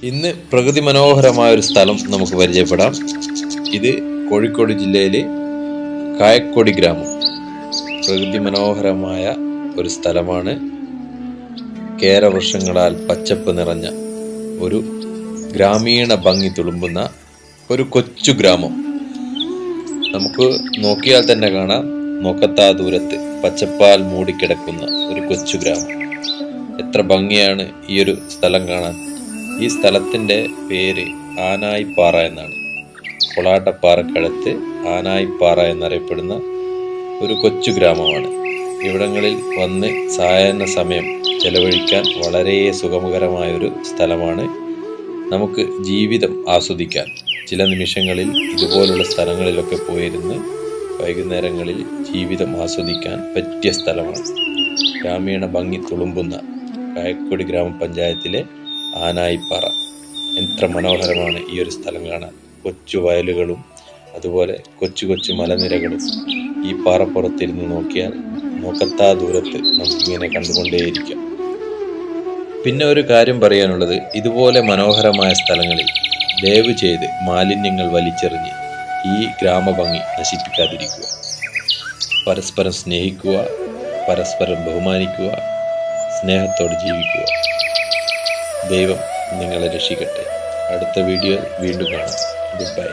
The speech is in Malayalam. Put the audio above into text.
ഇന്ന് പ്രകൃതി മനോഹരമായ ഒരു സ്ഥലം നമുക്ക് പരിചയപ്പെടാം. ഇത് കോഴിക്കോട് ജില്ലയിലെ കായക്കൊടി ഗ്രാമം. പ്രകൃതി മനോഹരമായ ഒരു സ്ഥലമാണ്. കേരവൃക്ഷങ്ങളാൽ പച്ചപ്പ് നിറഞ്ഞ ഒരു ഗ്രാമീണ ഭംഗി തുളുമ്പുന്ന ഒരു കൊച്ചു ഗ്രാമം. നമുക്ക് നോക്കിയാൽ തന്നെ കാണാം, നോക്കത്താ ദൂരത്ത് പച്ചപ്പാൽ മൂടിക്കിടക്കുന്ന ഒരു കൊച്ചു ഗ്രാമം. എത്ര ഭംഗിയാണ് ഈ ഒരു സ്ഥലം കാണാൻ. ഈ സ്ഥലത്തിൻ്റെ പേര് ആനായിപ്പാറ എന്നാണ്. കൊളാട്ടപ്പാറക്കടുത്ത് ആനായിപ്പാറ എന്നറിയപ്പെടുന്ന ഒരു കൊച്ചു ഗ്രാമമാണ്. ഇവിടങ്ങളിൽ വന്ന് സായാഹ്ന സമയം ചെലവഴിക്കാൻ വളരെ സുഖകരമായ ഒരു സ്ഥലമാണ്. നമുക്ക് ജീവിതം ആസ്വദിക്കാൻ ചില നിമിഷങ്ങളിൽ ഇതുപോലുള്ള സ്ഥലങ്ങളിലൊക്കെ പോയിരുന്ന് വൈകുന്നേരങ്ങളിൽ ജീവിതം ആസ്വദിക്കാൻ പറ്റിയ സ്ഥലമാണ്. ഗ്രാമീണ ഭംഗി തുളുമ്പുന്ന കായക്കൊടി ഗ്രാമപഞ്ചായത്തിലെ ആനായിപ്പാറ. എത്ര മനോഹരമാണ് ഈ ഒരു സ്ഥലം കാണാൻ. കൊച്ചു വയലുകളും അതുപോലെ കൊച്ചു കൊച്ചു മലനിരകളും ഈ പാറപ്പുറത്തിരുന്ന് നോക്കിയാൽ നോക്കത്താ ദൂരത്ത് നമുക്കിങ്ങനെ കണ്ടുകൊണ്ടേയിരിക്കാം. പിന്നെ ഒരു കാര്യം പറയാനുള്ളത്, ഇതുപോലെ മനോഹരമായ സ്ഥലങ്ങളിൽ ദയവ് ചെയ്ത് മാലിന്യങ്ങൾ വലിച്ചെറിഞ്ഞ് ഈ ഗ്രാമഭംഗി നശിപ്പിക്കാതിരിക്കുക. പരസ്പരം സ്നേഹിക്കുക, പരസ്പരം ബഹുമാനിക്കുക, സ്നേഹത്തോടെ ജീവിക്കുക. ദൈവം നിങ്ങളെ രക്ഷിക്കട്ടെ. അടുത്ത വീഡിയോയിൽ വീണ്ടും കാണാം. Good bye.